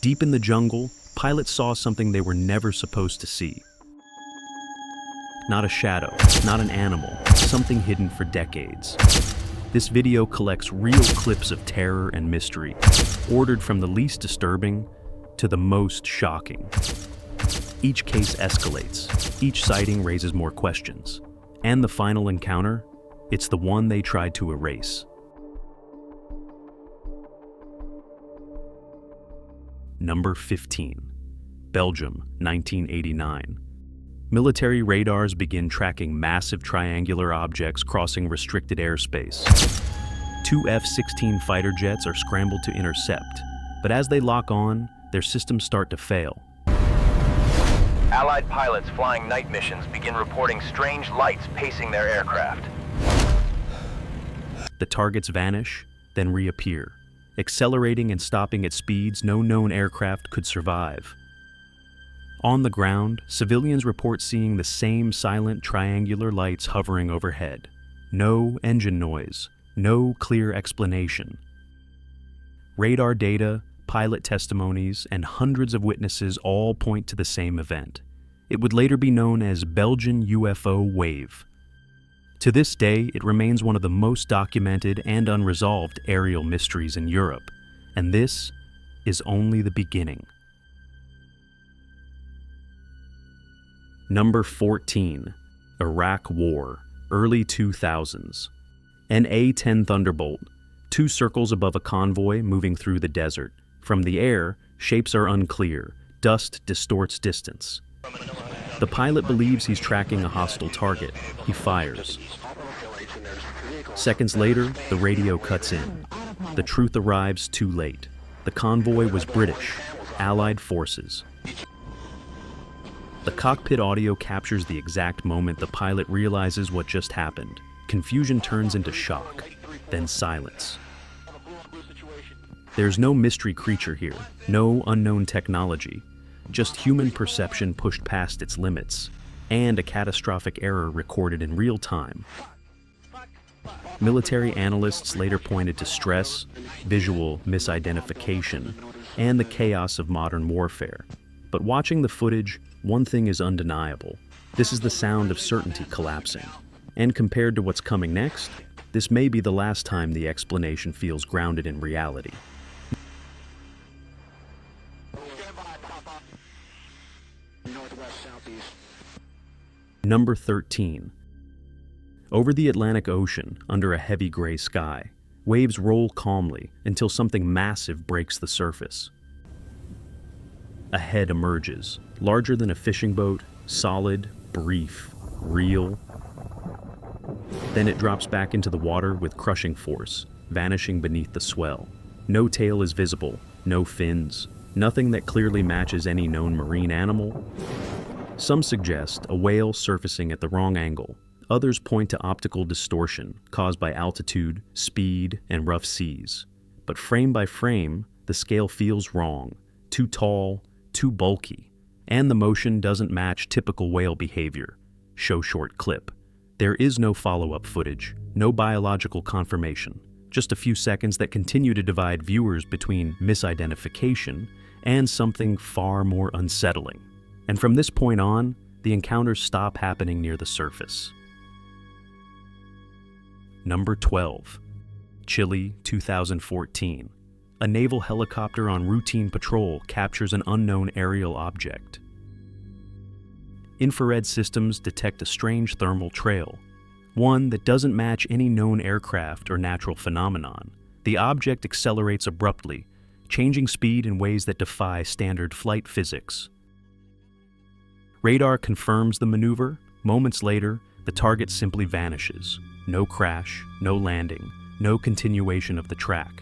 Deep in the jungle, pilots saw something they were never supposed to see. Not a shadow, not an animal, something hidden for decades. This video collects real clips of terror and mystery, ordered from the least disturbing to the most shocking. Each case escalates, each sighting raises more questions, and the final encounter, it's the one they tried to erase. Number 15. Belgium, 1989. Military radars begin tracking massive triangular objects crossing restricted airspace. Two F-16 fighter jets are scrambled to intercept, but as they lock on, their systems start to fail. Allied pilots flying night missions begin reporting strange lights pacing their aircraft. The targets vanish, then reappear, accelerating and stopping at speeds no known aircraft could survive. On the ground, civilians report seeing the same silent triangular lights hovering overhead. No engine noise, no clear explanation. Radar data, pilot testimonies, and hundreds of witnesses all point to the same event. It would later be known as Belgian UFO Wave. To this day, it remains one of the most documented and unresolved aerial mysteries in Europe, and this is only the beginning. Number 14. Iraq War, early 2000s. An A-10 Thunderbolt, two circles above a convoy moving through the desert. From the air, shapes are unclear, dust distorts distance. The pilot believes he's tracking a hostile target. He fires. Seconds later, the radio cuts in. The truth arrives too late. The convoy was British, Allied forces. The cockpit audio captures the exact moment the pilot realizes what just happened. Confusion turns into shock, then silence. There's no mystery creature here, no unknown technology, just human perception pushed past its limits, and a catastrophic error recorded in real time. Military analysts later pointed to stress, visual misidentification, and the chaos of modern warfare. But watching the footage, one thing is undeniable. This is the sound of certainty collapsing. And compared to what's coming next, this may be the last time the explanation feels grounded in reality. Number 13. Over the Atlantic Ocean, under a heavy gray sky, waves roll calmly until something massive breaks the surface. A head emerges, larger than a fishing boat, solid, brief, real. Then it drops back into the water with crushing force, vanishing beneath the swell. No tail is visible, no fins, nothing that clearly matches any known marine animal. Some suggest a whale surfacing at the wrong angle. Others point to optical distortion caused by altitude, speed, and rough seas. But frame by frame, the scale feels wrong, too tall, too bulky, and the motion doesn't match typical whale behavior. Show short clip. There is no follow-up footage, no biological confirmation, just a few seconds that continue to divide viewers between misidentification and something far more unsettling. And from this point on, the encounters stop happening near the surface. Number 12. Chile, 2014. A naval helicopter on routine patrol captures an unknown aerial object. Infrared systems detect a strange thermal trail, one that doesn't match any known aircraft or natural phenomenon. The object accelerates abruptly, changing speed in ways that defy standard flight physics. Radar confirms the maneuver. Moments later, the target simply vanishes. No crash, no landing, no continuation of the track.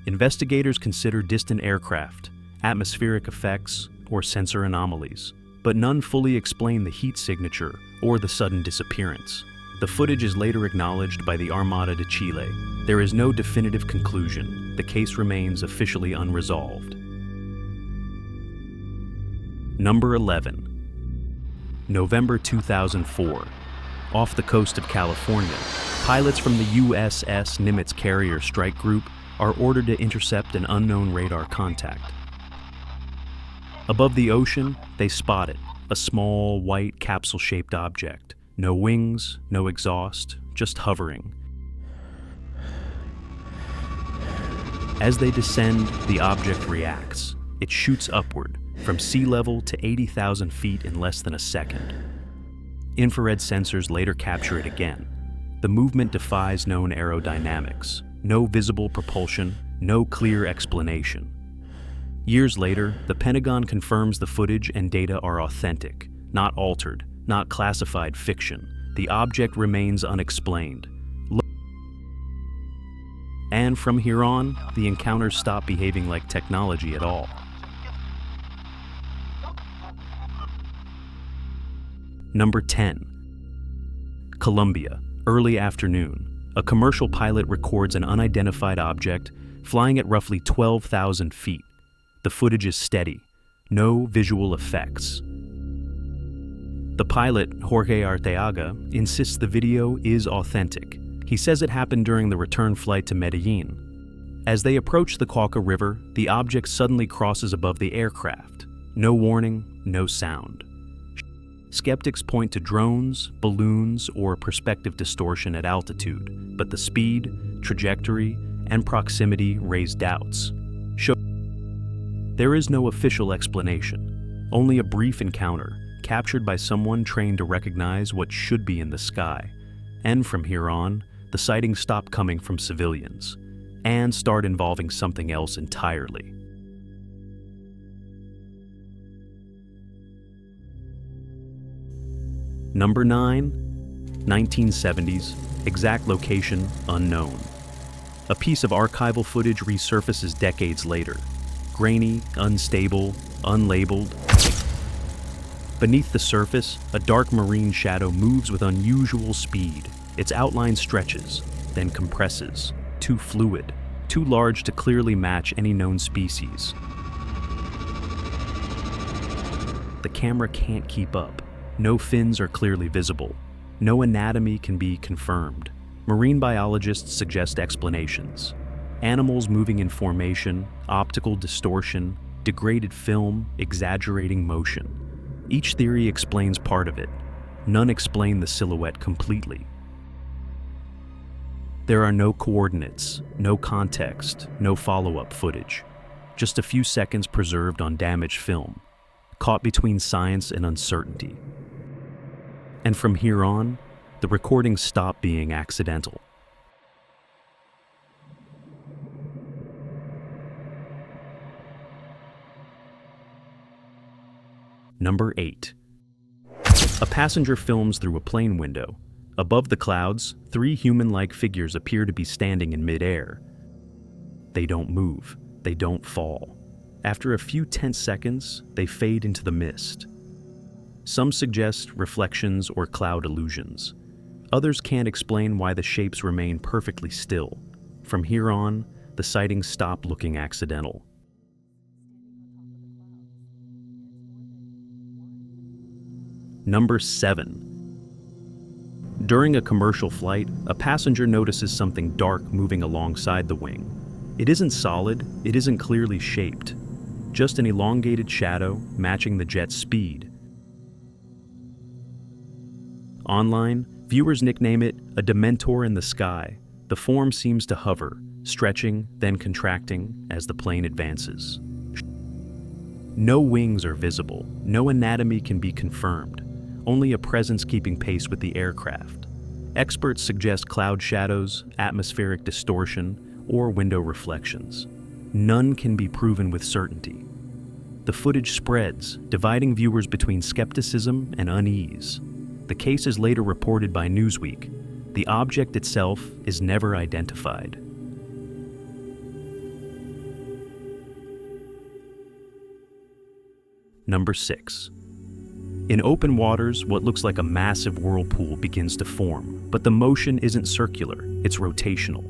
Investigators consider distant aircraft, atmospheric effects, or sensor anomalies, but none fully explain the heat signature or the sudden disappearance. The footage is later acknowledged by the Armada de Chile. There is no definitive conclusion. The case remains officially unresolved. Number 11. November 2004. Off the coast of California, pilots from the USS Nimitz carrier strike group are ordered to intercept an unknown radar contact. Above the ocean, they spot it, a small, white, capsule-shaped object. No wings, no exhaust, just hovering. As they descend, the object reacts. It shoots upward, from sea level to 80,000 feet in less than a second. Infrared sensors later capture it again. The movement defies known aerodynamics. No visible propulsion, no clear explanation. Years later, the Pentagon confirms the footage and data are authentic, not altered, not classified fiction. The object remains unexplained. And from here on, the encounters stop behaving like technology at all. Number 10. Colombia, early afternoon. A commercial pilot records an unidentified object flying at roughly 12,000 feet. The footage is steady, no visual effects. The pilot, Jorge Arteaga, insists the video is authentic. He says it happened during the return flight to Medellin. As they approach the Cauca River, the object suddenly crosses above the aircraft. No warning, no sound. Skeptics point to drones, balloons, or perspective distortion at altitude, but the speed, trajectory, and proximity raise doubts. There is no official explanation, only a brief encounter, captured by someone trained to recognize what should be in the sky. And from here on, the sightings stop coming from civilians and start involving something else entirely. Number 9, 1970s, exact location unknown. A piece of archival footage resurfaces decades later. Grainy, unstable, unlabeled. Beneath the surface, a dark marine shadow moves with unusual speed. Its outline stretches, then compresses. Too fluid, too large to clearly match any known species. The camera can't keep up. No fins are clearly visible. No anatomy can be confirmed. Marine biologists suggest explanations. Animals moving in formation, optical distortion, degraded film, exaggerating motion. Each theory explains part of it. None explain the silhouette completely. There are no coordinates, no context, no follow-up footage. Just a few seconds preserved on damaged film, caught between science and uncertainty. And from here on, the recordings stop being accidental. Number 8. A passenger films through a plane window. Above the clouds, 3 human-like figures appear to be standing in mid-air. They don't move. They don't fall. After a few tense seconds, they fade into the mist. Some suggest reflections or cloud illusions. Others can't explain why the shapes remain perfectly still. From here on, the sightings stop looking accidental. Number 7. During a commercial flight, a passenger notices something dark moving alongside the wing. It isn't solid, it isn't clearly shaped. Just an elongated shadow matching the jet's speed. Online, viewers nickname it a dementor in the sky. The form seems to hover, stretching, then contracting as the plane advances. No wings are visible, no anatomy can be confirmed, only a presence keeping pace with the aircraft. Experts suggest cloud shadows, atmospheric distortion, or window reflections. None can be proven with certainty. The footage spreads, dividing viewers between skepticism and unease. The case is later reported by Newsweek. The object itself is never identified. Number 6. In open waters, what looks like a massive whirlpool begins to form, but the motion isn't circular, it's rotational.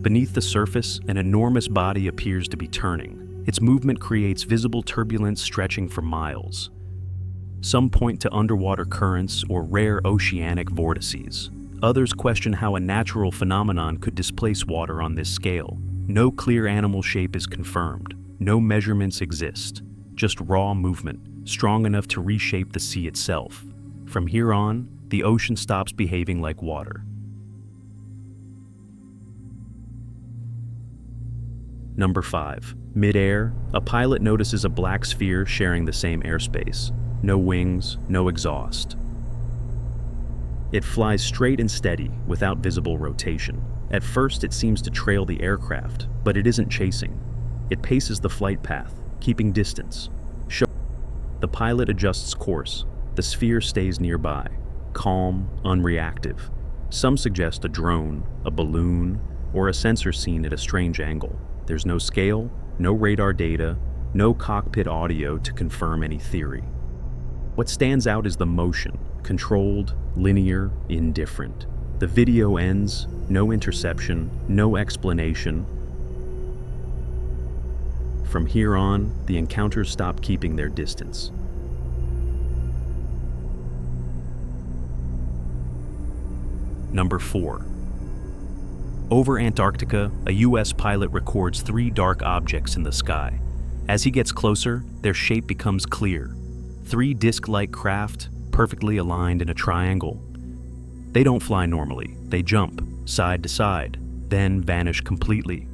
Beneath the surface, an enormous body appears to be turning. Its movement creates visible turbulence stretching for miles. Some point to underwater currents or rare oceanic vortices. Others question how a natural phenomenon could displace water on this scale. No clear animal shape is confirmed. no measurements exist, just raw movement, strong enough to reshape the sea itself. From here on, the ocean stops behaving like water. Number 5. Mid-air, a pilot notices a black sphere sharing the same airspace. No wings, no exhaust. It flies straight and steady, without visible rotation. At first, it seems to trail the aircraft, but it isn't chasing. It paces the flight path, keeping distance. The pilot adjusts course. The sphere stays nearby, calm, unreactive. Some suggest a drone, a balloon, or a sensor seen at a strange angle. There's no scale, no radar data, no cockpit audio to confirm any theory. What stands out is the motion, controlled, linear, indifferent. The video ends, no interception, no explanation. From here on, the encounters stop keeping their distance. Number 4. Over Antarctica, a US pilot records 3 dark objects in the sky. As he gets closer, their shape becomes clear. 3 disc-like craft, perfectly aligned in a triangle. They don't fly normally. They jump, side to side, then vanish completely.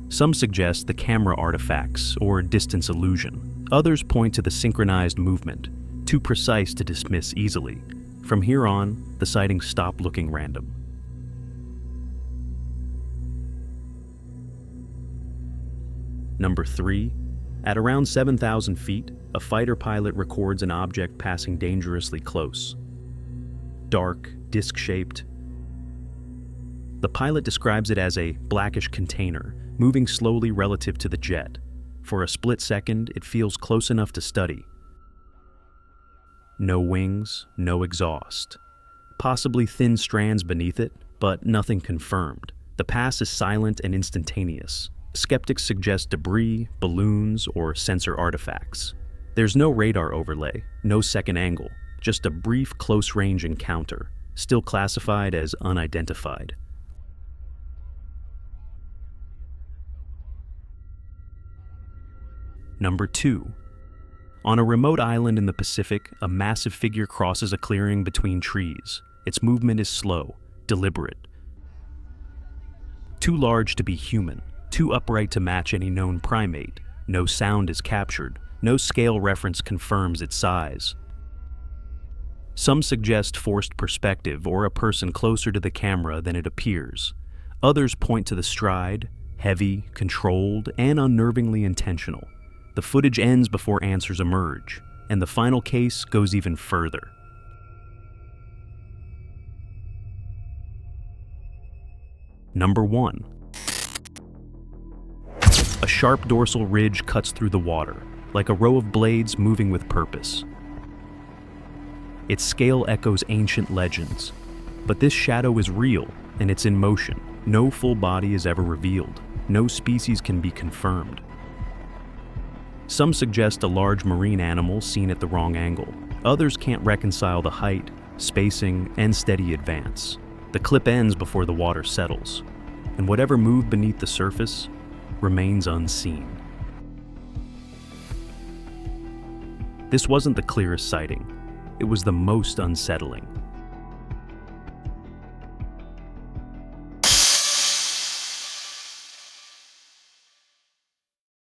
Some suggest the camera artifacts or distance illusion. Others point to the synchronized movement, too precise to dismiss easily. From here on, the sightings stop looking random. Number 3. At around 7,000 feet, a fighter pilot records an object passing dangerously close. Dark, disc-shaped. The pilot describes it as a blackish container, moving slowly relative to the jet. For a split second, it feels close enough to study. No wings, no exhaust. Possibly thin strands beneath it, but nothing confirmed. The pass is silent and instantaneous. Skeptics suggest debris, balloons, or sensor artifacts. There's no radar overlay, no second angle, just a brief close-range encounter, still classified as unidentified. Number 2. On a remote island in the Pacific, a massive figure crosses a clearing between trees. Its movement is slow, deliberate. Too large to be human, too upright to match any known primate. No sound is captured, no scale reference confirms its size. Some suggest forced perspective or a person closer to the camera than it appears. Others point to the stride, heavy, controlled, and unnervingly intentional. The footage ends before answers emerge, and the final case goes even further. Number 1. A sharp dorsal ridge cuts through the water, like a row of blades moving with purpose. Its scale echoes ancient legends, but this shadow is real, and it's in motion. No full body is ever revealed. No species can be confirmed. Some suggest a large marine animal seen at the wrong angle. Others can't reconcile the height, spacing, and steady advance. The clip ends before the water settles, and whatever moved beneath the surface remains unseen. This wasn't the clearest sighting. It was the most unsettling.